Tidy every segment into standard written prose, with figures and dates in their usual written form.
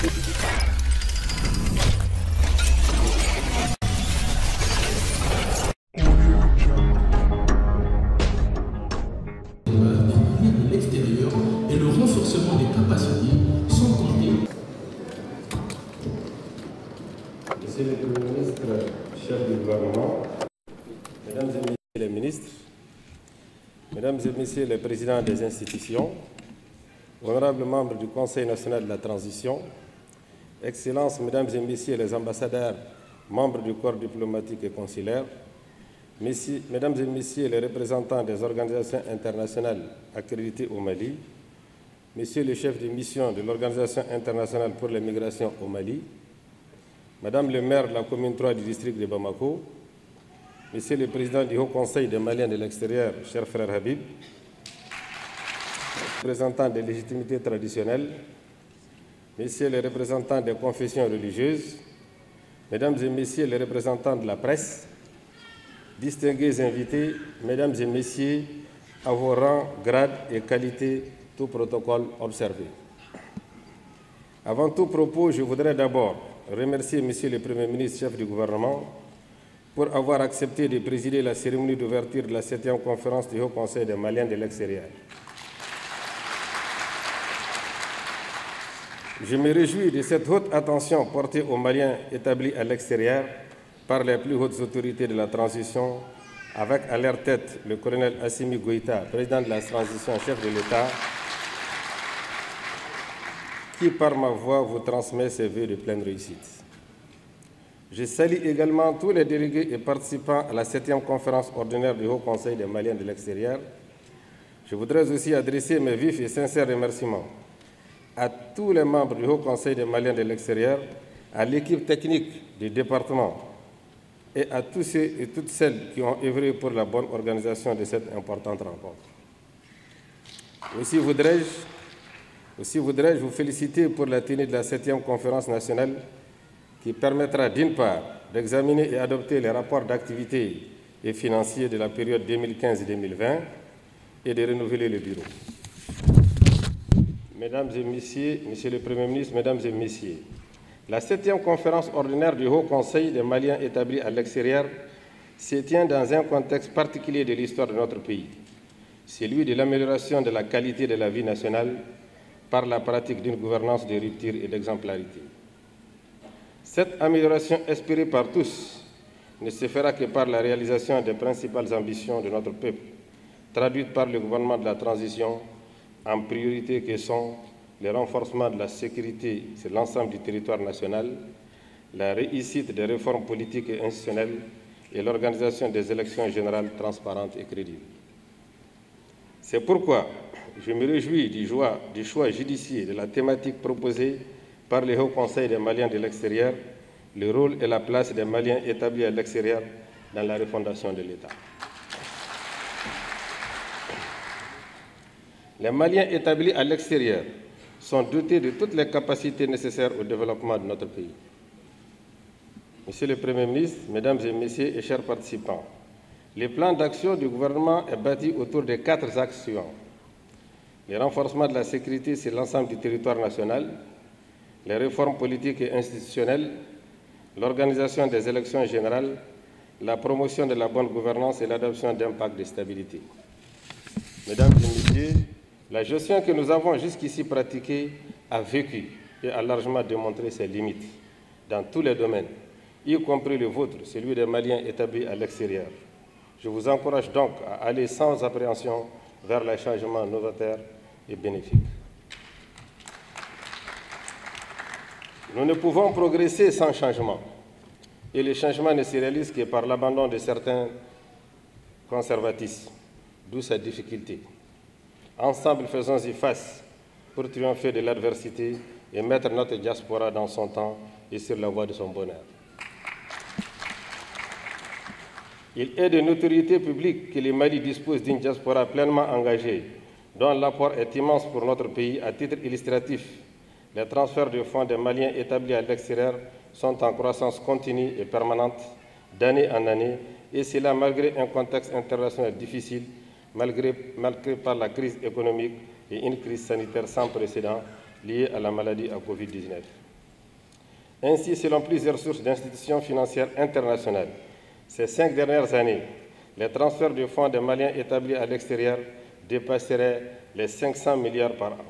L'extérieur et le renforcement des capacités sont comptés. Monsieur le Premier ministre, chef du gouvernement, Mesdames et Messieurs les ministres, Mesdames et Messieurs les présidents des institutions, honorables membres du Conseil national de la transition, Excellences, Mesdames et Messieurs les ambassadeurs, membres du corps diplomatique et consulaire, Mesdames et Messieurs les représentants des organisations internationales accréditées au Mali, Monsieur le chef de mission de l'Organisation internationale pour les migrations au Mali, Madame le maire de la commune 3 du district de Bamako, Monsieur le président du Haut Conseil des Maliens de l'extérieur, cher frère Habib, représentants des légitimités traditionnelles, Messieurs les représentants des confessions religieuses, Mesdames et Messieurs les représentants de la presse, distingués invités, Mesdames et Messieurs, à vos rangs, grades et qualités, tout protocole observé. Avant tout propos, je voudrais d'abord remercier Monsieur le Premier ministre, chef du gouvernement, pour avoir accepté de présider la cérémonie d'ouverture de la 7e conférence du Haut Conseil des Maliens de l'extérieur. Je me réjouis de cette haute attention portée aux Maliens établis à l'extérieur par les plus hautes autorités de la transition, avec à leur tête le colonel Assimi Goïta, président de la transition, chef de l'État, qui par ma voix vous transmet ses vœux de pleine réussite. Je salue également tous les délégués et participants à la 7e conférence ordinaire du Haut Conseil des Maliens de l'extérieur. Je voudrais aussi adresser mes vifs et sincères remerciements à tous les membres du Haut Conseil des Maliens de l'extérieur, à l'équipe technique du département et à tous ceux et toutes celles qui ont œuvré pour la bonne organisation de cette importante rencontre. Aussi voudrais-je vous féliciter pour la tenue de la 7e conférence nationale qui permettra d'une part d'examiner et adopter les rapports d'activité et financiers de la période 2015-2020 et de renouveler le bureau. Mesdames et Messieurs, Monsieur le Premier ministre, Mesdames et Messieurs, la 7e conférence ordinaire du Haut Conseil des Maliens établis à l'extérieur se tient dans un contexte particulier de l'histoire de notre pays, celui de l'amélioration de la qualité de la vie nationale par la pratique d'une gouvernance de rupture et d'exemplarité. Cette amélioration espérée par tous ne se fera que par la réalisation des principales ambitions de notre peuple, traduites par le gouvernement de la transition, en priorité que sont le renforcement de la sécurité sur l'ensemble du territoire national, la réussite des réformes politiques et institutionnelles et l'organisation des élections générales transparentes et crédibles. C'est pourquoi je me réjouis du choix judicieux de la thématique proposée par le Haut Conseil des Maliens de l'extérieur, le rôle et la place des Maliens établis à l'extérieur dans la refondation de l'État. Les Maliens établis à l'extérieur sont dotés de toutes les capacités nécessaires au développement de notre pays. Monsieur le Premier ministre, Mesdames et Messieurs et chers participants, le plan d'action du gouvernement est bâti autour de 4 axes suivants. Le renforcement de la sécurité sur l'ensemble du territoire national, les réformes politiques et institutionnelles, l'organisation des élections générales, la promotion de la bonne gouvernance et l'adoption d'un pacte de stabilité. Mesdames et Messieurs, la gestion que nous avons jusqu'ici pratiquée a vécu et a largement démontré ses limites dans tous les domaines, y compris le vôtre, celui des Maliens établis à l'extérieur. Je vous encourage donc à aller sans appréhension vers les changements novateurs et bénéfiques. Nous ne pouvons progresser sans changement, et le changement ne se réalise que par l'abandon de certains conservatismes, d'où sa difficulté. Ensemble, faisons-y face pour triompher de l'adversité et mettre notre diaspora dans son temps et sur la voie de son bonheur. Il est de notoriété publique que le Mali dispose d'une diaspora pleinement engagée, dont l'apport est immense pour notre pays. À titre illustratif, les transferts de fonds des Maliens établis à l'extérieur sont en croissance continue et permanente d'année en année, et cela malgré un contexte international difficile, malgré par la crise économique et une crise sanitaire sans précédent liée à la maladie à Covid-19. Ainsi, selon plusieurs sources d'institutions financières internationales, ces 5 dernières années, les transferts de fonds des Maliens établis à l'extérieur dépasseraient les 500 milliards par an.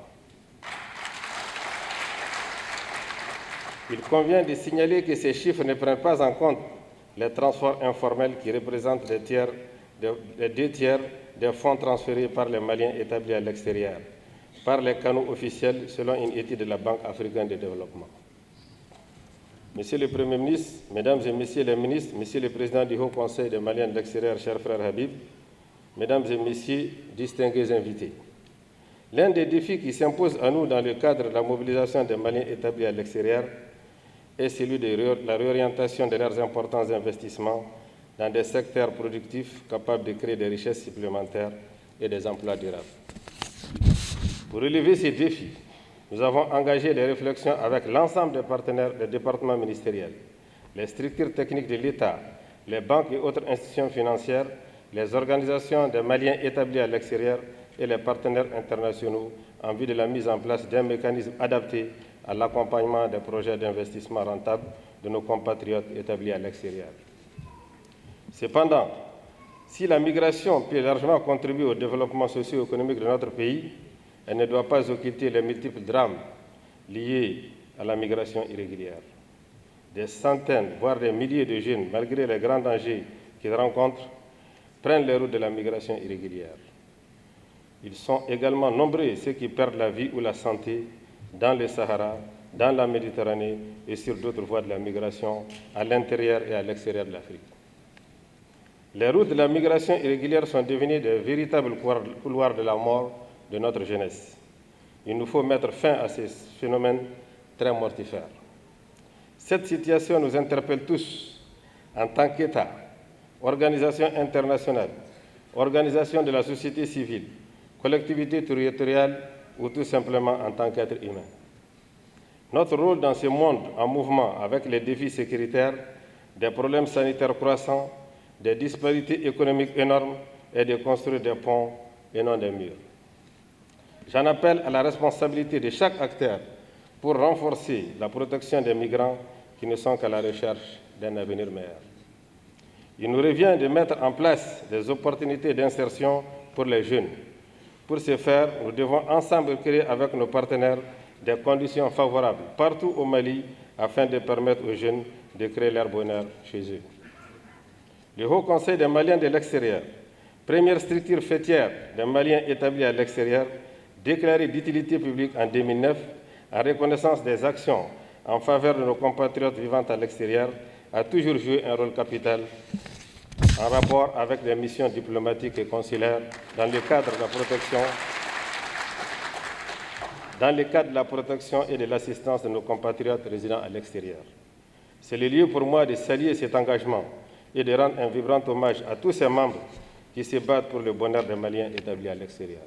Il convient de signaler que ces chiffres ne prennent pas en compte les transferts informels qui représentent les 2 tiers des fonds transférés par les Maliens établis à l'extérieur, par les canaux officiels, selon une étude de la Banque africaine de développement. Monsieur le Premier ministre, Mesdames et Messieurs les ministres, Monsieur le Président du Haut Conseil des Maliens de l'extérieur, cher frère Habib, Mesdames et Messieurs, distingués invités, l'un des défis qui s'impose à nous dans le cadre de la mobilisation des Maliens établis à l'extérieur est celui de la réorientation de leurs importants investissements dans des secteurs productifs capables de créer des richesses supplémentaires et des emplois durables. Pour relever ces défis, nous avons engagé des réflexions avec l'ensemble des partenaires des départements ministériels, les structures techniques de l'État, les banques et autres institutions financières, les organisations des Maliens établis à l'extérieur et les partenaires internationaux en vue de la mise en place d'un mécanisme adapté à l'accompagnement des projets d'investissement rentables de nos compatriotes établis à l'extérieur. Cependant, si la migration peut largement contribuer au développement socio-économique de notre pays, elle ne doit pas occulter les multiples drames liés à la migration irrégulière. Des centaines, voire des milliers de jeunes, malgré les grands dangers qu'ils rencontrent, prennent les routes de la migration irrégulière. Ils sont également nombreux ceux qui perdent la vie ou la santé dans le Sahara, dans la Méditerranée et sur d'autres voies de la migration à l'intérieur et à l'extérieur de l'Afrique. Les routes de la migration irrégulière sont devenues de véritables couloirs de la mort de notre jeunesse. Il nous faut mettre fin à ces phénomènes très mortifères. Cette situation nous interpelle tous en tant qu'État, organisations internationales, organisations de la société civile, collectivités territoriales ou tout simplement en tant qu'être humain. Notre rôle dans ce monde en mouvement avec les défis sécuritaires, des problèmes sanitaires croissants, des disparités économiques énormes est de construire des ponts et non des murs. J'en appelle à la responsabilité de chaque acteur pour renforcer la protection des migrants qui ne sont qu'à la recherche d'un avenir meilleur. Il nous revient de mettre en place des opportunités d'insertion pour les jeunes. Pour ce faire, nous devons ensemble créer avec nos partenaires des conditions favorables partout au Mali afin de permettre aux jeunes de créer leur bonheur chez eux. Le Haut Conseil des Maliens de l'extérieur, première structure fêtière des Maliens établis à l'extérieur, déclarée d'utilité publique en 2009, en reconnaissance des actions en faveur de nos compatriotes vivant à l'extérieur, a toujours joué un rôle capital en rapport avec les missions diplomatiques et consulaires dans le cadre de la protection et de l'assistance de nos compatriotes résidant à l'extérieur. C'est le lieu pour moi de saluer cet engagement et de rendre un vibrant hommage à tous ces membres qui se battent pour le bonheur des Maliens établis à l'extérieur.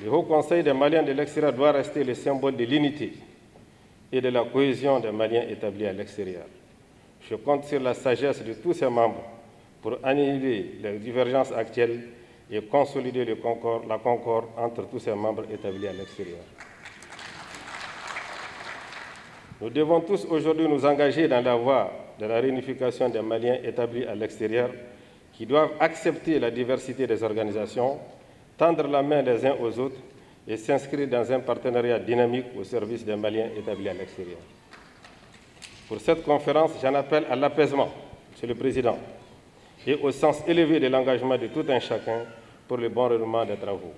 Le Haut Conseil des Maliens de l'extérieur doit rester le symbole de l'unité et de la cohésion des Maliens établis à l'extérieur. Je compte sur la sagesse de tous ses membres pour annihiler les divergences actuelles et consolider la concorde entre tous ses membres établis à l'extérieur. Nous devons tous aujourd'hui nous engager dans la voie de la réunification des Maliens établis à l'extérieur qui doivent accepter la diversité des organisations, tendre la main les uns aux autres et s'inscrire dans un partenariat dynamique au service des Maliens établis à l'extérieur. Pour cette conférence, j'en appelle à l'apaisement, Monsieur le Président, et au sens élevé de l'engagement de tout un chacun pour le bon déroulement des travaux.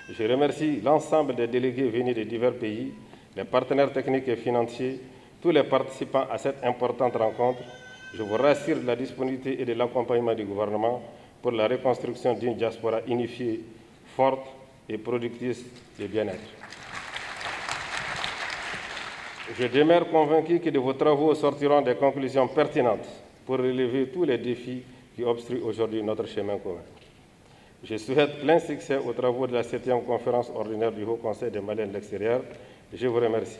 Je remercie l'ensemble des délégués venus de divers pays, les partenaires techniques et financiers, tous les participants à cette importante rencontre. Je vous rassure de la disponibilité et de l'accompagnement du gouvernement pour la reconstruction d'une diaspora unifiée, forte et productrice de bien-être. Je demeure convaincu que de vos travaux sortiront des conclusions pertinentes pour relever tous les défis qui obstruent aujourd'hui notre chemin commun. Je souhaite plein succès aux travaux de la 7e conférence ordinaire du Haut Conseil des Maliens de l'extérieur. Je vous remercie.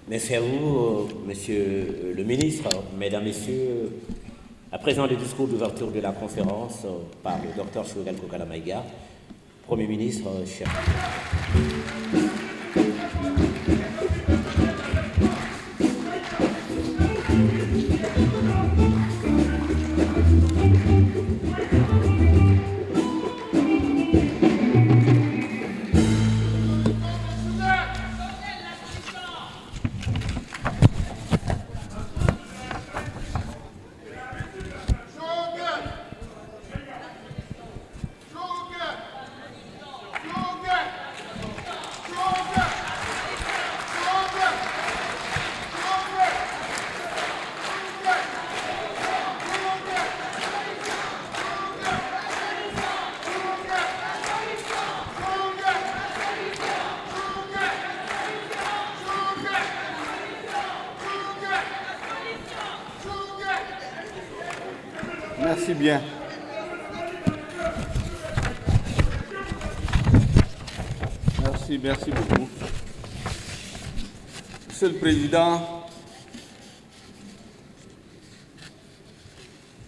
Merci à vous, Monsieur le ministre, Mesdames, Messieurs, À présent, le discours d'ouverture de la conférence par le Dr Choguel Kokala Maïga, Premier ministre, chef. Merci bien. Merci beaucoup. Monsieur le Président,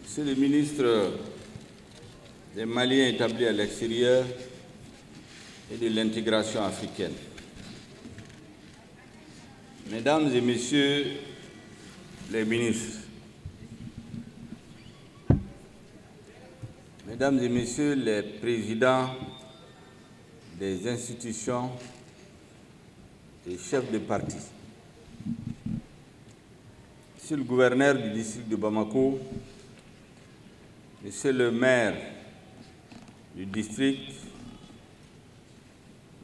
Monsieur le ministre des Maliens établis à l'extérieur et de l'intégration africaine, Mesdames et Messieurs les ministres, Mesdames et Messieurs les présidents des institutions et chefs de parti, Monsieur le gouverneur du district de Bamako, Monsieur le maire du district,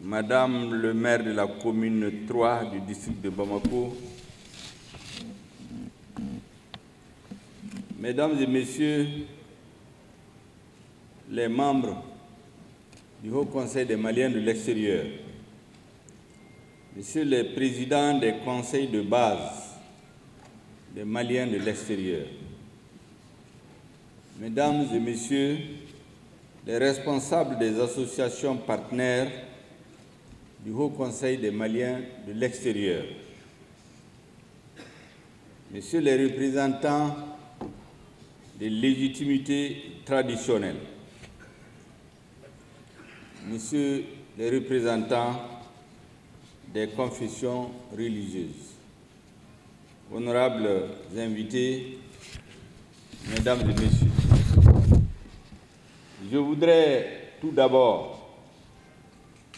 Madame le maire de la commune 3 du district de Bamako, Mesdames et Messieurs les membres du Haut Conseil des Maliens de l'extérieur, Messieurs les présidents des conseils de base des Maliens de l'extérieur, Mesdames et Messieurs les responsables des associations partenaires du Haut Conseil des Maliens de l'extérieur, Messieurs les représentants des légitimités traditionnelles, Messieurs les représentants des confessions religieuses, honorables invités, Mesdames et Messieurs, je voudrais tout d'abord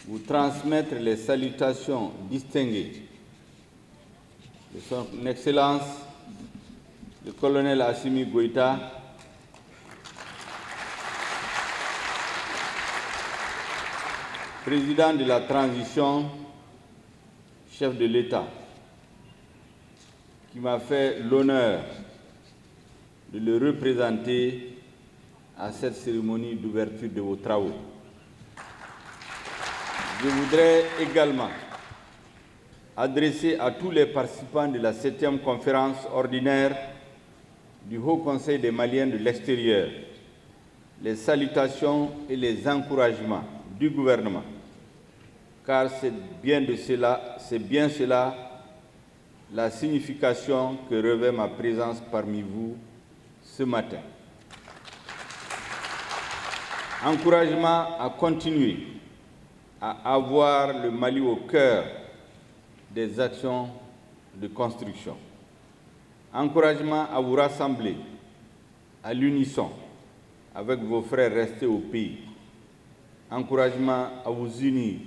vous transmettre les salutations distinguées de Son Excellence le colonel Assimi Goïta, président de la transition, chef de l'État, qui m'a fait l'honneur de le représenter à cette cérémonie d'ouverture de vos travaux. Je voudrais également adresser à tous les participants de la 7e conférence ordinaire du Haut Conseil des Maliens de l'extérieur les salutations et les encouragements du gouvernement, car c'est bien cela la signification que revêt ma présence parmi vous ce matin. Encouragement à continuer à avoir le Mali au cœur des actions de construction. Encouragement à vous rassembler à l'unisson avec vos frères restés au pays. Encouragement à vous unir,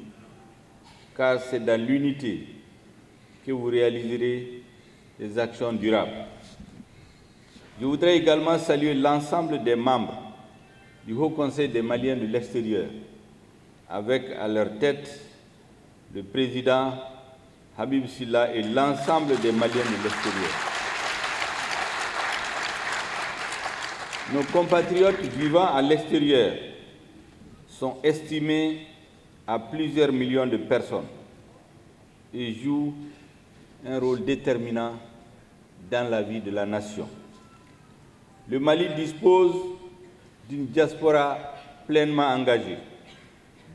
car c'est dans l'unité que vous réaliserez des actions durables. Je voudrais également saluer l'ensemble des membres du Haut Conseil des Maliens de l'extérieur, avec à leur tête le président Habib Silla et l'ensemble des Maliens de l'extérieur. Nos compatriotes vivant à l'extérieur sont estimés à plusieurs millions de personnes et jouent un rôle déterminant dans la vie de la nation. Le Mali dispose d'une diaspora pleinement engagée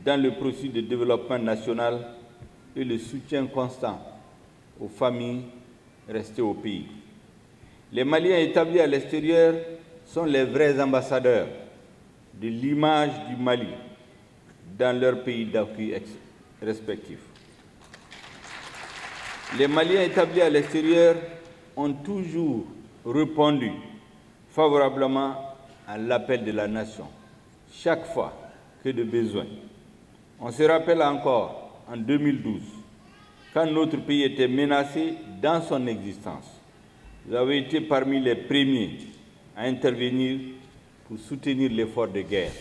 dans le processus de développement national et le soutien constant aux familles restées au pays. Les Maliens établis à l'extérieur sont les vrais ambassadeurs de l'image du Mali dans leur pays d'accueil respectifs. Les Maliens établis à l'extérieur ont toujours répondu favorablement à l'appel de la nation, chaque fois que de besoin. On se rappelle encore, en 2012, quand notre pays était menacé dans son existence, vous avez été parmi les premiers à intervenir pour soutenir l'effort de guerre.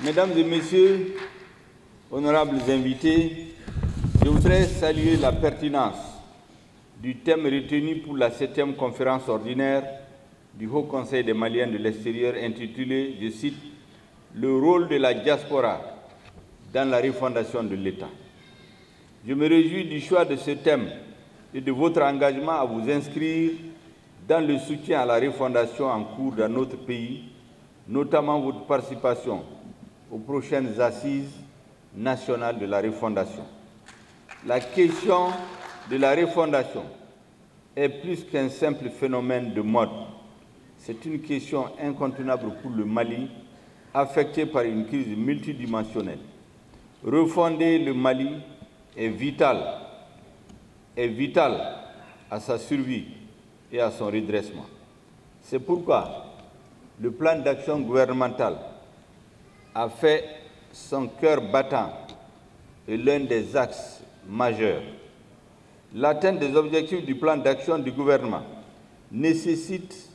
Mesdames et messieurs, honorables invités, je voudrais saluer la pertinence du thème retenu pour la 7e conférence ordinaire du Haut Conseil des Maliens de l'extérieur intitulé, je cite, « Le rôle de la diaspora dans la refondation de l'État ». Je me réjouis du choix de ce thème et de votre engagement à vous inscrire dans le soutien à la refondation en cours dans notre pays, notamment votre participation aux prochaines assises nationales de la refondation. La question de la refondation est plus qu'un simple phénomène de mode. C'est une question incontournable pour le Mali, affecté par une crise multidimensionnelle. Refonder le Mali est vital à sa survie et à son redressement. C'est pourquoi le plan d'action gouvernemental a fait son cœur battant et l'un des axes majeurs. L'atteinte des objectifs du plan d'action du gouvernement nécessite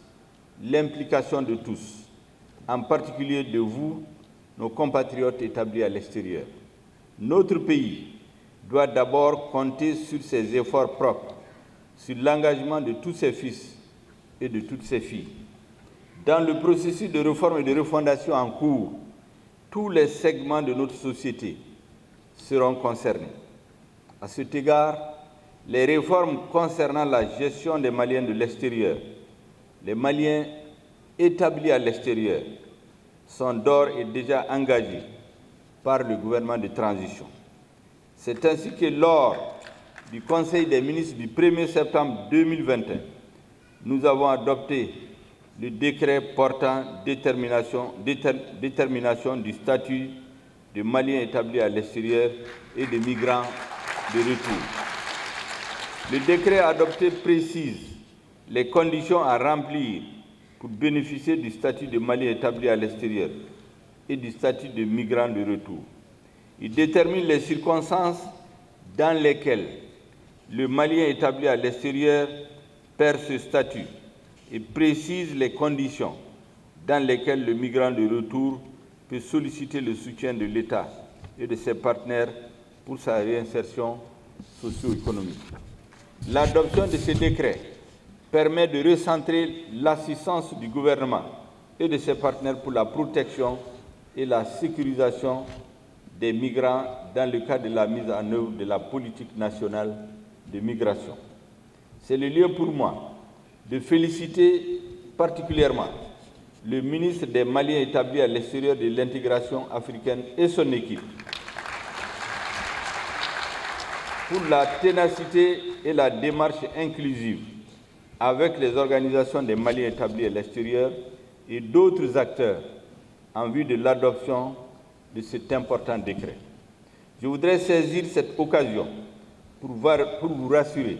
l'implication de tous, en particulier de vous, nos compatriotes établis à l'extérieur. Notre pays doit d'abord compter sur ses efforts propres, sur l'engagement de tous ses fils et de toutes ses filles. Dans le processus de réforme et de refondation en cours, tous les segments de notre société seront concernés. À cet égard, les réformes concernant la gestion des Maliens de l'extérieur, les Maliens établis à l'extérieur, sont d'ores et déjà engagés par le gouvernement de transition. C'est ainsi que lors du Conseil des ministres du 1er septembre 2021, nous avons adopté le décret portant détermination du statut de Maliens établis à l'extérieur et de migrants de retour. Le décret adopté précise les conditions à remplir pour bénéficier du statut de Malien établi à l'extérieur et du statut de migrant de retour. Il détermine les circonstances dans lesquelles le Malien établi à l'extérieur perd ce statut et précise les conditions dans lesquelles le migrant de retour peut solliciter le soutien de l'État et de ses partenaires pour sa réinsertion socio-économique. L'adoption de ce décret permet de recentrer l'assistance du gouvernement et de ses partenaires pour la protection et la sécurisation des migrants dans le cadre de la mise en œuvre de la politique nationale de migration. C'est le lieu pour moi de féliciter particulièrement le ministre des Maliens établi à l'extérieur de l'intégration africaine et son équipe pour la ténacité et la démarche inclusive avec les organisations des Maliens établis à l'extérieur et d'autres acteurs en vue de l'adoption de cet important décret. Je voudrais saisir cette occasion pour vous rassurer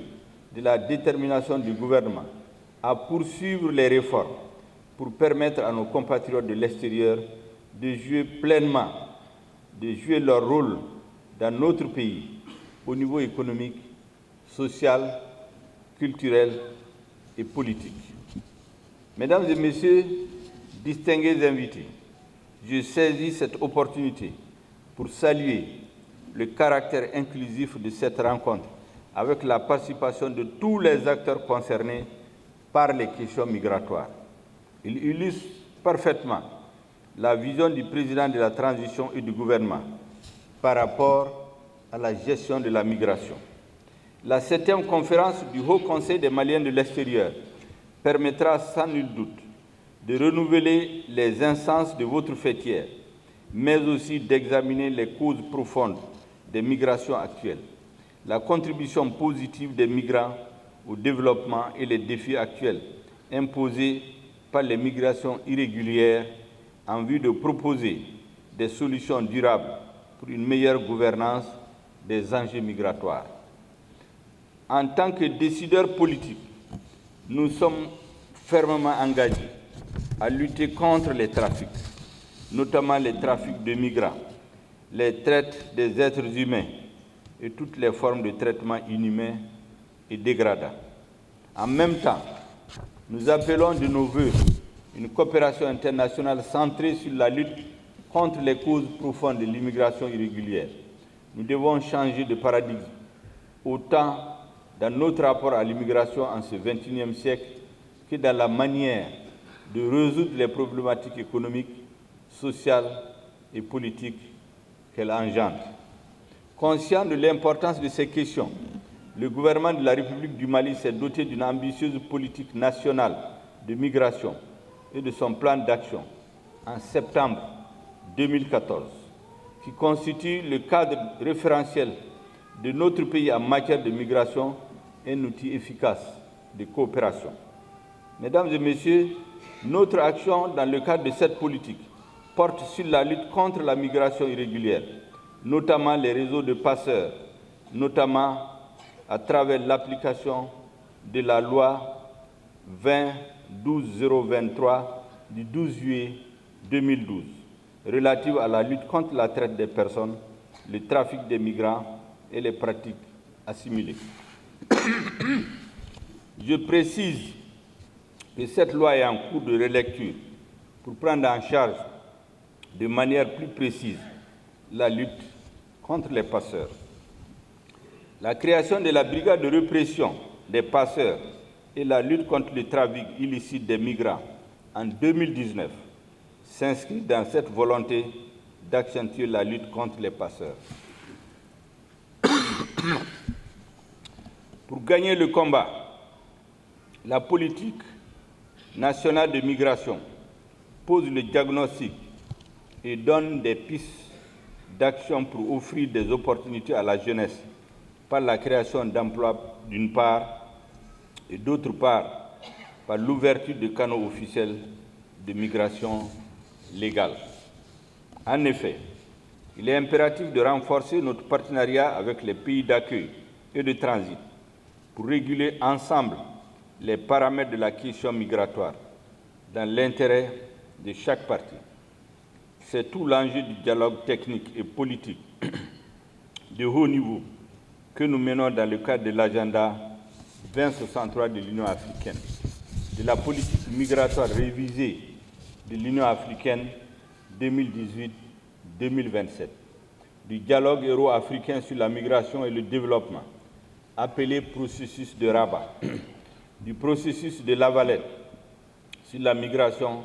de la détermination du gouvernement à poursuivre les réformes pour permettre à nos compatriotes de l'extérieur de jouer pleinement, de jouer leur rôle dans notre pays au niveau économique, social, culturel et politique. Mesdames et messieurs, distingués invités, je saisis cette opportunité pour saluer le caractère inclusif de cette rencontre avec la participation de tous les acteurs concernés par les questions migratoires. Il illustre parfaitement la vision du président de la transition et du gouvernement par rapport à la gestion de la migration. La 7e conférence du Haut Conseil des Maliens de l'extérieur permettra sans nul doute de renouveler les instances de votre fêtière, mais aussi d'examiner les causes profondes des migrations actuelles. La contribution positive des migrants au développement et les défis actuels imposés par les migrations irrégulières en vue de proposer des solutions durables pour une meilleure gouvernance des enjeux migratoires. En tant que décideurs politiques, nous sommes fermement engagés à lutter contre les trafics, notamment les trafics de migrants, les traites des êtres humains et toutes les formes de traitement inhumain et dégradant. En même temps, nous appelons de nos vœux une coopération internationale centrée sur la lutte contre les causes profondes de l'immigration irrégulière. Nous devons changer de paradigme, autant dans notre rapport à l'immigration en ce XXIe siècle que dans la manière de résoudre les problématiques économiques, sociales et politiques qu'elle engendre. Conscient de l'importance de ces questions, le gouvernement de la République du Mali s'est doté d'une ambitieuse politique nationale de migration et de son plan d'action en septembre 2014, qui constitue le cadre référentiel de notre pays en matière de migration, un outil efficace de coopération. Mesdames et Messieurs, notre action dans le cadre de cette politique porte sur la lutte contre la migration irrégulière, notamment les réseaux de passeurs, notamment à travers l'application de la loi 20-12-023 du 12 juillet 2012, relative à la lutte contre la traite des personnes, le trafic des migrants et les pratiques assimilées. Je précise que cette loi est en cours de relecture pour prendre en charge de manière plus précise la lutte contre les passeurs. La création de la brigade de répression des passeurs et la lutte contre le trafic illicite des migrants en 2019 s'inscrit dans cette volonté d'accentuer la lutte contre les passeurs. Pour gagner le combat, la politique nationale de migration pose le diagnostic et donne des pistes d'action pour offrir des opportunités à la jeunesse par la création d'emplois d'une part et d'autre part par l'ouverture de canaux officiels de migration légale. En effet, il est impératif de renforcer notre partenariat avec les pays d'accueil et de transit pour réguler ensemble les paramètres de la question migratoire dans l'intérêt de chaque partie. C'est tout l'enjeu du dialogue technique et politique de haut niveau que nous menons dans le cadre de l'agenda 2063 de l'Union africaine, de la politique migratoire révisée de l'Union africaine 2018-2027, du dialogue euro-africain sur la migration et le développement, appelé processus de Rabat, du processus de La Valette sur la migration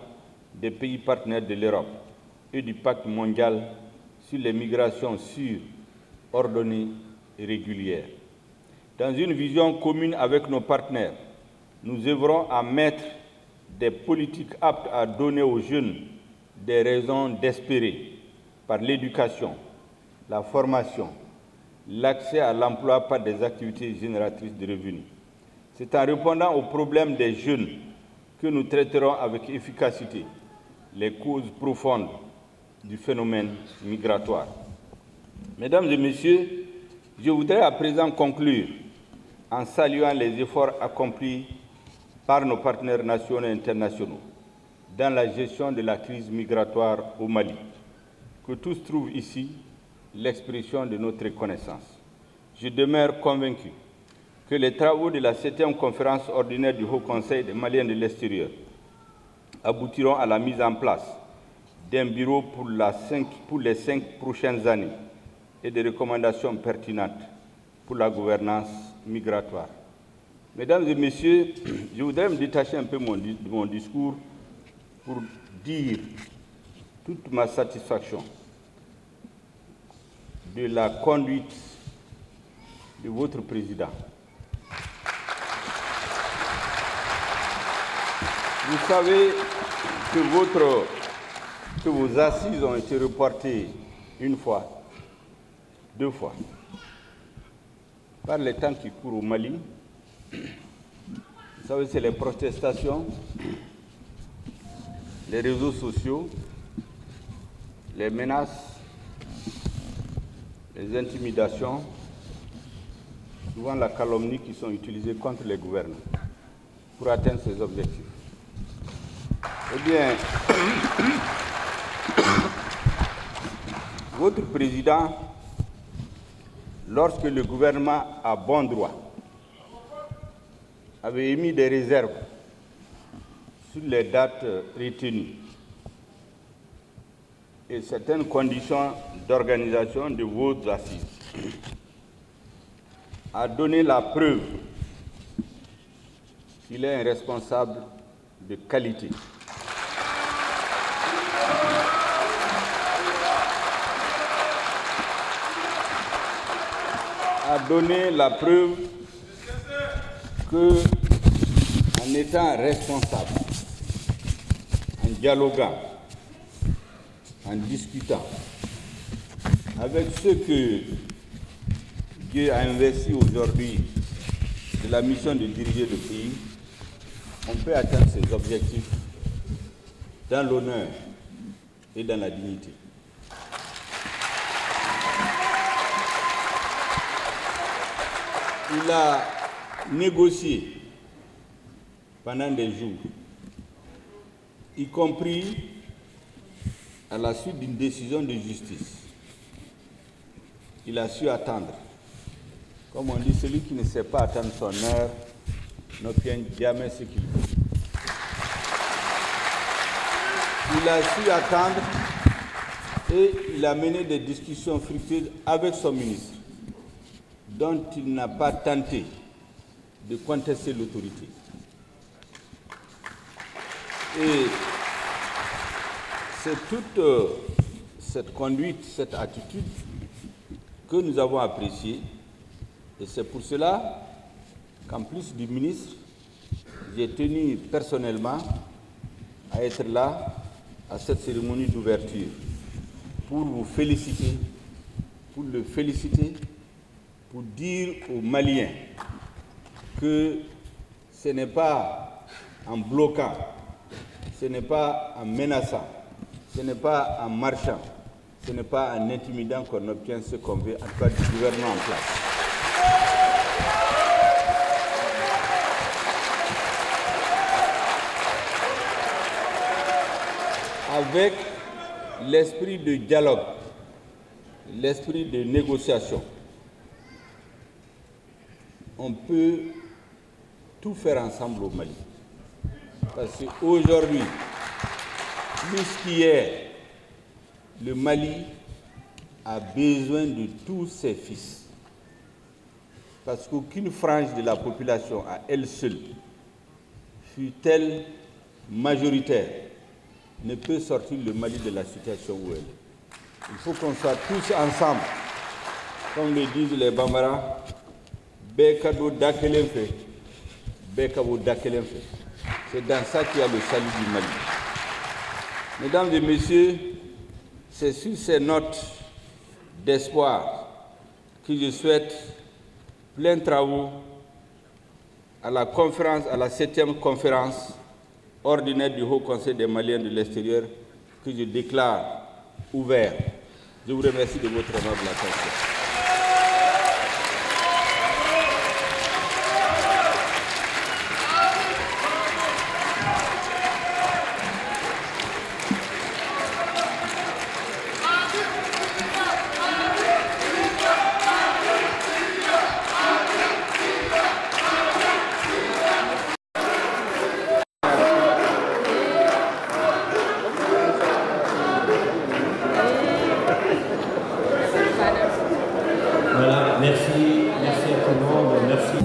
des pays partenaires de l'Europe et du pacte mondial sur les migrations sûres, ordonnées et régulières. Dans une vision commune avec nos partenaires, nous œuvrons à mettre des politiques aptes à donner aux jeunes des raisons d'espérer par l'éducation, la formation, l'accès à l'emploi par des activités génératrices de revenus. C'est en répondant aux problèmes des jeunes que nous traiterons avec efficacité les causes profondes du phénomène migratoire. Mesdames et Messieurs, je voudrais à présent conclure en saluant les efforts accomplis par nos partenaires nationaux et internationaux dans la gestion de la crise migratoire au Mali, que tous trouvent ici l'expression de notre reconnaissance. Je demeure convaincu que les travaux de la 7e conférence ordinaire du Haut Conseil des Maliens de l'extérieur aboutiront à la mise en place d'un bureau pour les 5 prochaines années et des recommandations pertinentes pour la gouvernance migratoire. Mesdames et Messieurs, je voudrais me détacher un peu de mon discours pour dire toute ma satisfaction de la conduite de votre président. Vous savez que vos assises ont été reportées une fois, 2 fois, par les temps qui courent au Mali. savez, c'est les protestations, les réseaux sociaux, les menaces, les intimidations, souvent la calomnie qui sont utilisées contre les gouvernants pour atteindre ces objectifs. Eh bien, votre président, lorsque le gouvernement a bon droit, avait émis des réserves sur les dates retenues et certaines conditions d'organisation de vos assises, a donné la preuve qu'il est un responsable de qualité. A donné la preuve que, en étant responsable, en dialoguant, en discutant avec ceux que Dieu a investi aujourd'hui de la mission de diriger le pays, on peut atteindre ses objectifs dans l'honneur et dans la dignité. Il a négocié pendant des jours, y compris à la suite d'une décision de justice. Il a su attendre. Comme on dit, celui qui ne sait pas attendre son heure n'obtient jamais ce qu'il veut. Il a su attendre et il a mené des discussions fructueuses avec son ministre, dont il n'a pas tenté de contester l'autorité. Et c'est toute cette conduite, cette attitude que nous avons appréciée. Et c'est pour cela qu'en plus du ministre, j'ai tenu personnellement à être là à cette cérémonie d'ouverture pour vous féliciter, pour le féliciter, pour dire aux Maliens que ce n'est pas en bloquant, ce n'est pas en menaçant, ce n'est pas en marchant, ce n'est pas en intimidant qu'on obtient ce qu'on veut, en tout cas du gouvernement en place. Avec l'esprit de dialogue, l'esprit de négociation, on peut tout faire ensemble au Mali. Parce qu'aujourd'hui, plus qu'hier, le Mali a besoin de tous ses fils. Parce qu'aucune frange de la population à elle seule, fût-elle majoritaire, ne peut sortir le Mali de la situation où elle est. Il faut qu'on soit tous ensemble, comme le disent les Bambara, Bekado Dakelenfe, Bekabo Dakelenfe. C'est dans ça qu'il y a le salut du Mali. Mesdames et messieurs, c'est sur ces notes d'espoir que je souhaite plein travaux à la conférence, à la 7e conférence ordinaire du Haut Conseil des Maliens de l'extérieur que je déclare ouvert. Je vous remercie de votre aimable attention. Voilà, merci à tout le monde, merci.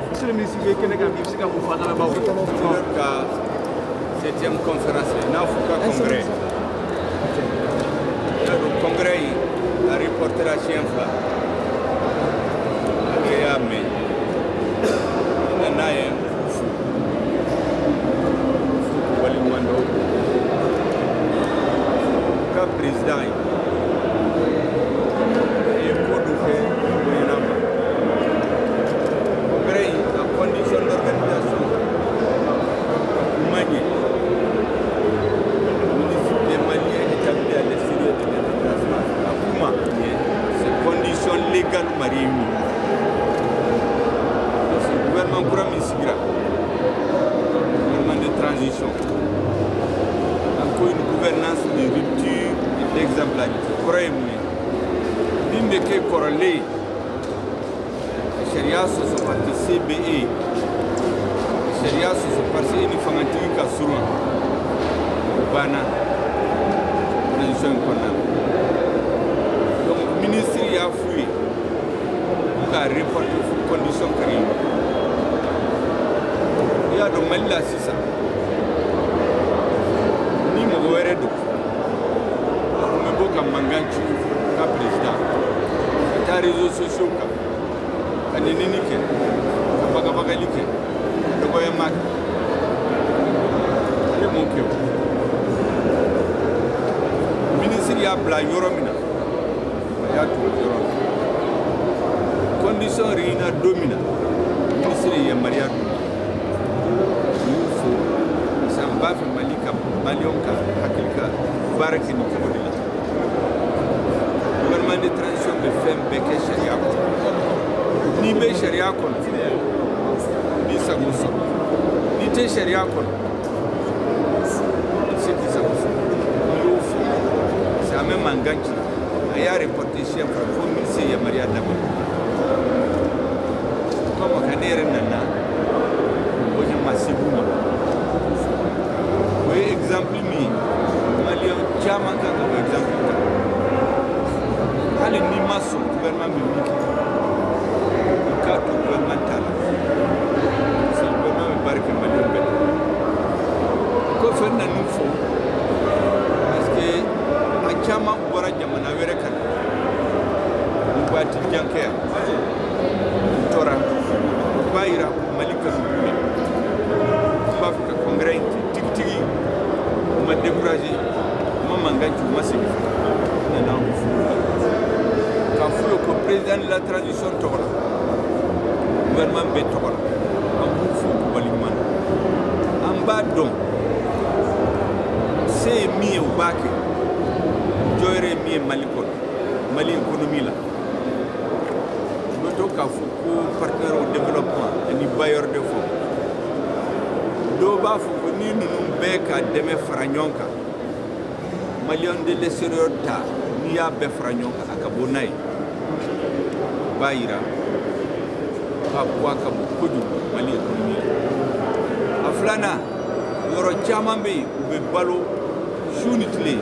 Monsieur le ministre, vous avez la 7e conférence, congrès. Le congrès a reporté la chien. Président, condition d'organisation maniée. Les Maliens établis à l'extérieur de l'intégration à Kouma, ces conditions légales réunies. Le gouvernement Koura Missigra, gouvernement de transition, encore une gouvernance de rupture et d'exemplarité. Croyez-moi, Bimbeke Korolé, Sharia se parti CBE, Sharia se parti Unifangatique Kassoura, Bana, transition économique. Donc, le ministre y a fui, il a reporté les conditions carrières. Il y a de Mali là, c'est ça. Ni mon gouvernement, on me Manganchi, le président, les réseaux sociaux. kɛ o ministre y'a bila yɔrɔ min na a y'a to yɔrɔ la condition réunira don min na ministre ye yamaruya don u y'u fo parce que an b'a fɛ Mali ka maliyɛnw ka hakili ka baara kɛ ni cogo de la gouvernement de transition bɛ fɛn bɛɛ kɛ sariya kɔnɔ n'i bɛ sariya kɔnɔ n'i sago sɔrɔ n'i tɛ sariya kɔnɔ i se k'i sago sɔrɔ n y'o fɔ parce que an bɛ mankan ci a y'a reporté siɲɛ fila fo ministre ye yamaruya daminɛ comme ka ne yɛrɛ nana o ɲɛma segu ma o ye exemple min ye maliyɛn caman kan ka o exemple ta hali n'i ma sɔn gouvernement bɛ min kɛ i k'a to gouvernement t'a la parce que gouvernement bɛ baara kɛ maliyɛn bɛɛ la kɔfɛ n nan'u fɔ parce que a caman bɔra jamana wɛrɛ kan ni waati jan kɛ yan u tora u b'a yira Mali ka dugu la u b'a fɛ ka congrès in tigitigi u ma découragé u ma mankan ci u ma segin fana nana u fo k'a f'u ye ko président de la transition tɔgɔ la gouvernement bɛɛ tɔgɔ la an b'u fo k'u waleɲuman dɔn an b'a dɔn se ye min ye u b'a kɛ jɔyɔrɔ ye min ye Mali kɔnɔ Mali économie la u bɛ to k'a fɔ ko partenaire au développement ani bailleur de fonds dɔw b'a fɔ ko ni ninnu bɛɛ ka dɛmɛ fara ɲɔgɔn kan maliyɛn de l'extérieur ta n'i y'a bɛɛ fara ɲɔgɔn kan a ka bɔ n'a ye u b'a yira k'a bɔ a ka bon kojugu Mali économie la a filanan yɔrɔ caman bɛ yen u bɛ balo su ni tile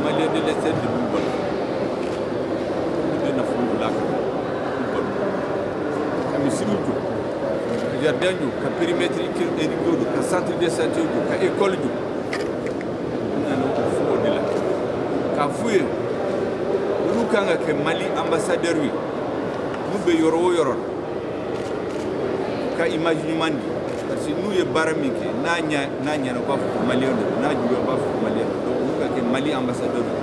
maliyɛn de l'extérieur de b'u balo u de nafolo bila kan u balo ka misiriw jɔ ka jardin jɔ ka périmètre érigé jɔ ka centre de santé jɔ ka école jɔ u nana o fɔ o de la k'a f'u ye olu kan ka kɛ Mali ambassadeur ye n'u bɛ yɔrɔ o yɔrɔ la ka image ɲuman di parce que n'u ye baara min kɛ n'a ɲɛna u b'a fɔ ko maliyɛn don n'a juguyara u b'a fɔ ko maliyɛn don donc olu ka kɛ Mali ambassadeur ye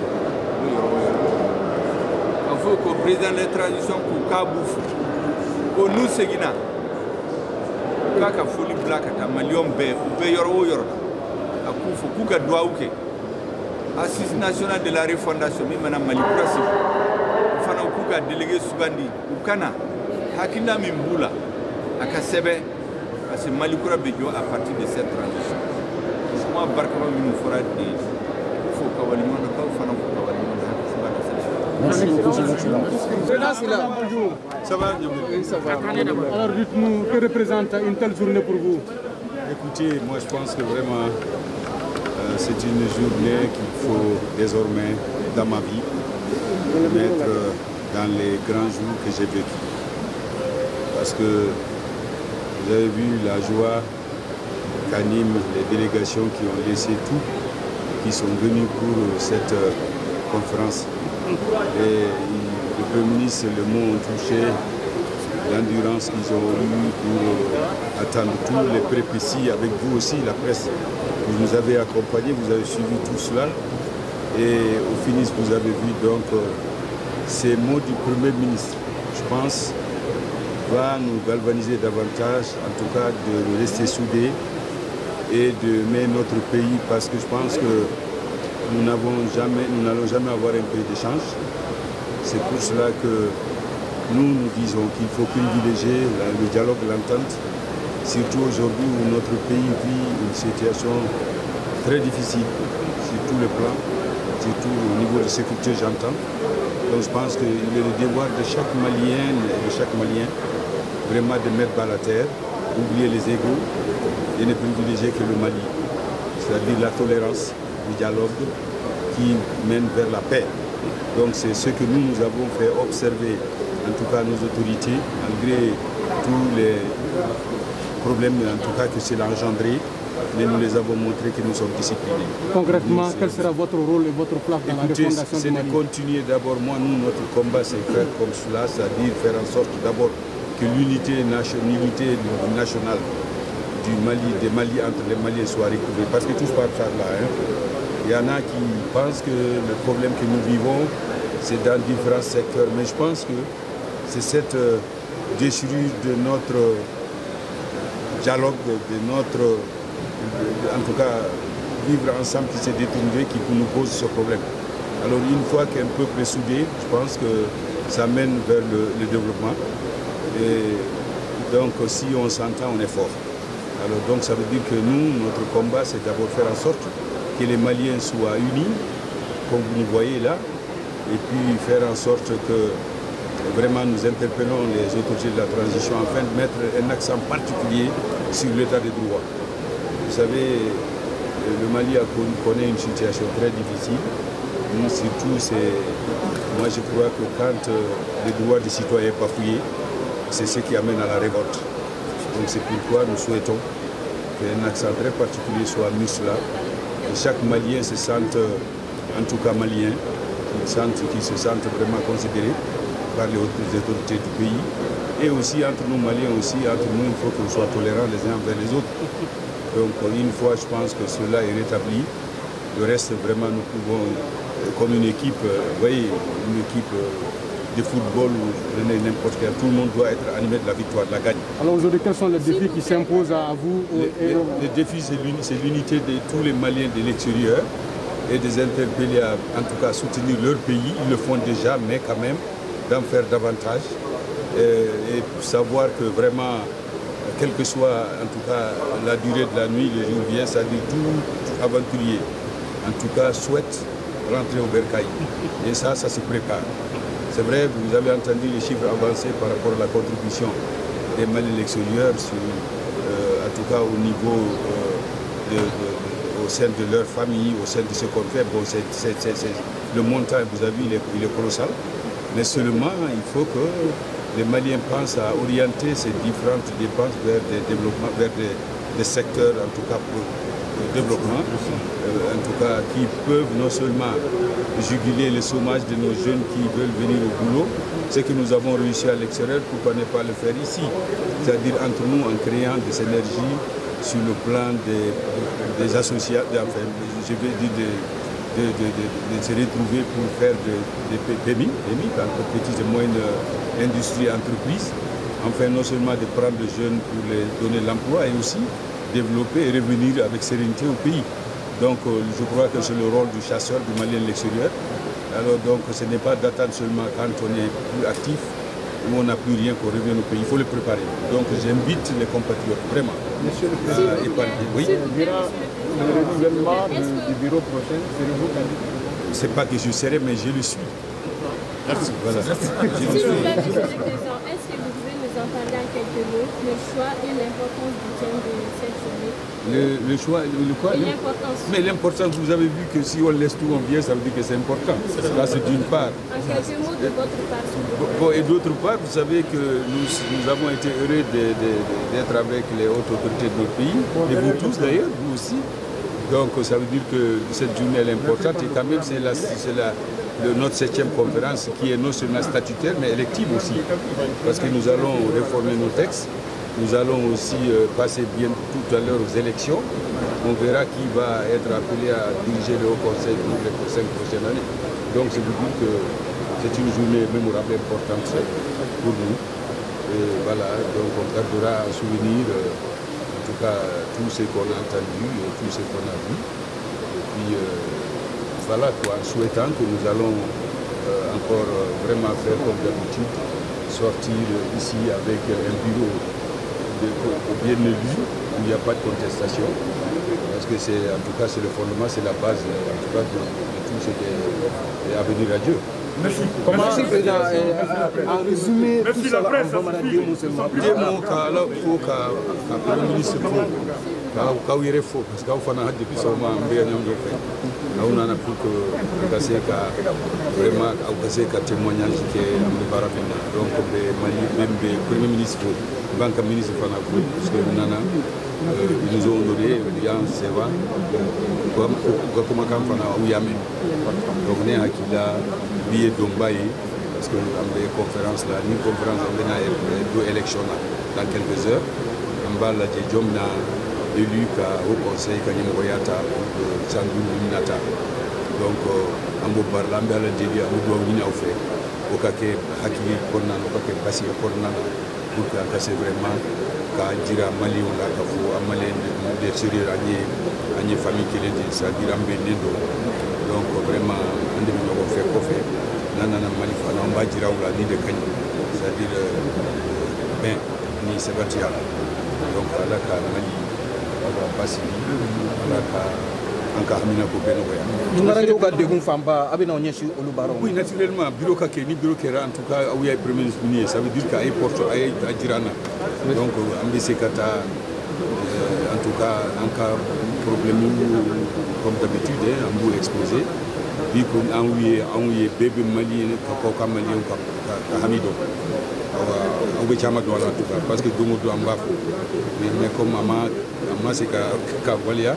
n'o yɔrɔ o yɔrɔ k'a fɔ ko président de transition ko k'a b'u fo ko n'u seginna k'a ka foli bila ka taa maliyɛnw bɛɛ u bɛ yɔrɔ o yɔrɔ la a k'u fo k'u ka duwawu kɛ assise nationale de la refondation min mana Mali kura sigi u fana k'u ka délégué sugandi u kana hakilina min b'u la a ka sɛbɛn parce que Mali kura bɛ jɔ à partir de cette transition kuma barikama minnu fɔra de fo ka waleɲuman dɔn k'aw fana fo ka waleɲuman dɔn hakili saba ka Ça va, oui, ça va. Alors dites-nous, que représente une telle journée pour vous? Écoutez, moi je pense que vraiment c'est une journée qu'il faut désormais dans ma vie mettre dans les grands jours que j'ai vécu. Parce que vous avez vu la joie qu'animent les délégations qui ont laissé tout, qui sont venues pour cette conférence. Et le Premier ministre et le mot ont touché l'endurance qu'ils ont eue pour attendre tous les péripéties avec vous aussi, la presse. Vous nous avez accompagnés, vous avez suivi tout cela. Et au finish, vous avez vu donc ces mots du Premier ministre, je pense, va nous galvaniser davantage, en tout cas de rester soudés et de mettre notre pays, parce que je pense que nous n'allons jamais avoir un pays d'échange. C'est pour cela que nous disons qu'il faut privilégier le dialogue, l'entente, surtout aujourd'hui où notre pays vit une situation très difficile sur tous les plans, surtout au niveau de sécurité, j'entends. Donc je pense qu'il est le devoir de chaque Malien et de chaque Malien vraiment de mettre bas la terre, oublier les égos et ne privilégier que le Mali, c'est-à-dire la tolérance, le dialogue qui mène vers la paix. Donc c'est ce que nous avons fait observer, en tout cas nos autorités, malgré tous les problèmes en tout cas que cela a engendré, mais nous les avons montré que nous sommes disciplinés. Concrètement, quel sera votre rôle et votre place dans la refondation du Mali? C'est de continuer d'abord, notre combat c'est faire comme cela, c'est-à-dire faire en sorte d'abord que l'unité nationale des Mali entre les Maliens soient recouvrés. Parce que tous partent par là. Hein. Il y en a qui pensent que le problème que nous vivons, c'est dans différents secteurs. Mais je pense que c'est cette déchirure de notre dialogue, de notre, en tout cas, vivre ensemble qui s'est détourné, qui nous pose ce problème. Alors une fois qu'un peuple est soudé, je pense que ça mène vers le développement. Et donc si on s'entend, on est fort. Alors donc ça veut dire que nous, notre combat, c'est d'abord faire en sorte que les Maliens soient unis, comme vous nous voyez là, et puis faire en sorte que vraiment nous interpellons les autorités de la transition afin de mettre un accent particulier sur l'état des droits. Vous savez, le Mali connaît une situation très difficile. Surtout, moi je crois que quand les droits des citoyens sont bafouillés, c'est ce qui amène à la révolte. Donc c'est pourquoi nous souhaitons qu'un accent très particulier soit mis là, que chaque Malien se sente, en tout cas malien, qu'il se sente vraiment considéré par les autorités du pays. Et aussi entre nous Maliens, entre nous, il faut qu'on soit tolérants les uns envers les autres. Donc une fois, je pense que cela est rétabli, le reste, vraiment, nous pouvons, comme une équipe, vous voyez, une équipe de football ou n'importe quel, tout le monde doit être animé de la victoire, de la gagne. Alors aujourd'hui, quels sont les défis qui s'imposent à vous? Les défis, c'est l'unité de tous les Maliens de l'extérieur et des interpellés à, en tout cas, soutenir leur pays. Ils le font déjà, mais quand même, d'en faire davantage et savoir que vraiment, quelle que soit en tout cas la durée de la nuit, le jour vient, c'est-à-dire tout aventurier, en tout cas, souhaite rentrer au bercail. Et ça se prépare. C'est vrai, vous avez entendu les chiffres avancés par rapport à la contribution des Maliens de l'extérieur, en tout cas au niveau au sein de leur famille, au sein de ce qu'on fait. Bon, le montant, vous avez vu, il est colossal. Mais seulement, il faut que les Maliens pensent à orienter ces différentes dépenses vers des développements, vers des secteurs, en tout cas pour le développement, en tout cas qui peuvent non seulement juguler le chômage de nos jeunes qui veulent venir au boulot, ce que nous avons réussi à l'extérieur, pourquoi ne pas le faire ici? C'est-à-dire entre nous en créant des synergies sur le plan des associations, enfin, je vais dire de se retrouver pour faire des PMI, entre petites et moyennes industries et entreprises, enfin non seulement de prendre les jeunes pour les donner l'emploi et aussi développer et revenir avec sérénité au pays. Donc je crois que c'est le rôle du chasseur, du Malien de l'extérieur. Alors donc ce n'est pas d'attendre seulement quand on est plus actif, où on n'a plus rien qu'on revienne au pays, il faut le préparer. Donc j'invite les compatriotes vraiment à épargner. Oui. Le renouvellement du bureau prochain, c'est vous candidat? C'est pas que je serai, mais je le suis. Merci. Voilà. S'il vous plaît, est-ce que vous pouvez nous en parler en quelques mots, le choix et l'importance du thème de cette journée? Le choix, le quoi? L'importance. Mais l'importance, vous avez vu que si on laisse tout en vient, ça veut dire que c'est important. Là, c'est d'une part. En quelques mots de votre part. Bon, et d'autre part, vous savez que nous avons été heureux d'être avec les hautes autorités de notre pays, et vous tous d'ailleurs, vous aussi. Donc ça veut dire que cette journée elle est importante et quand même c'est notre 7e conférence qui est non seulement statutaire mais élective aussi. Parce que nous allons réformer nos textes, nous allons aussi passer bien tout à l'heure aux élections. On verra qui va être appelé à diriger le Haut Conseil pour les 5 prochaines années. Donc je vous dis que c'est une journée mémorable, importante pour nous. Et voilà, donc on gardera un souvenir. En tout cas, tout ce qu'on a entendu et tout ce qu'on a vu. Et puis, voilà quoi, en souhaitant que nous allons encore vraiment faire comme d'habitude, sortir ici avec un bureau bien élu, où il n'y a pas de contestation. Parce que c'est, en tout cas, c'est le fondement, c'est la base, en tout cas, de tout ce qui est à venir à Dieu. Merci. Comment Président, en résumé, tout ça, on va dire deux mots seulement. Deux mots, il faut que le ministre quand il est faux, parce qu'on a depuis ça, on a un bien de fait. On a pour que vraiment un témoignage qui est en débarrassement. Donc, le Premier ministre, le Banque ministre, parce que ils nous ont honoré, il y a un séva, comme on a eu. Donc, on est à Kila, billet d'Ombaye, parce que nous avons des conférences là, une conférence, on a deux élections là, dans quelques heures. Mbala Djomna élu au conseil Kanyemoyata Sandou Minata. Donc, Ambo Barla Mbala Djeli Ambo Wina Ofe, Okake Haki Kornan, Okake Bassi Kornan, pour que c'est vraiment qu'à dire à Mali ou la Kafou, à Mali, des Syriens, à une famille qui est dit, c'est-à-dire Ambenedo. Donc, vraiment, on devait faire quoi faire. Nanana Malifana, on va dire à la ni de Kanye, c'est-à-dire, ben, ni Sébastian. Donc, à la Mali, à la Bassi, à la Ankahamina Kopenoya. Oui, naturellement, bureau Kakeni, bureau Kera, en tout cas, où il y a le premier ministre, ça veut dire qu'à Porto, à Girana. Donc, Ambesekata, en tout cas, en cas problème, comme d'habitude, un bout exposé. Puis, on y est bébé malien, Kapoka malien, Hamido. On va en tout cas, parce que Domodo en bas. Mais comme Maman, c'est Kavalia.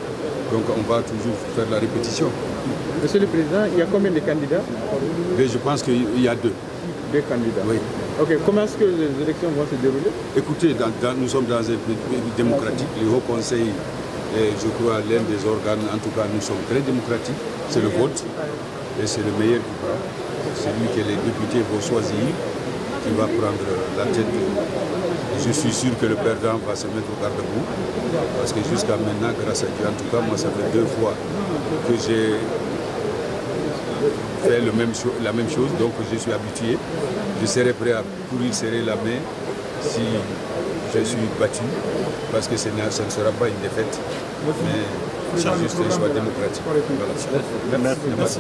Donc on va toujours faire la répétition. Monsieur le Président, il y a combien de candidats? Mais je pense qu'il y a deux. Deux candidats. Oui. Ok, comment est-ce que les élections vont se dérouler? Écoutez, nous sommes dans un pays démocratique. Le Haut Conseil est, je crois, l'un des organes, en tout cas nous sommes très démocratiques. C'est le vote et c'est le meilleur qui prend. C'est lui que les députés vont choisir, qui va prendre la tête. Je suis sûr que le perdant va se mettre au garde-boue, parce que jusqu'à maintenant, grâce à Dieu, en tout cas, moi, ça fait 2 fois que j'ai fait la même chose, donc je suis habitué. Je serai prêt à courir serrer la main si je suis battu, parce que ça ne sera pas une défaite, mais c'est juste un choix démocratique. Voilà. Merci.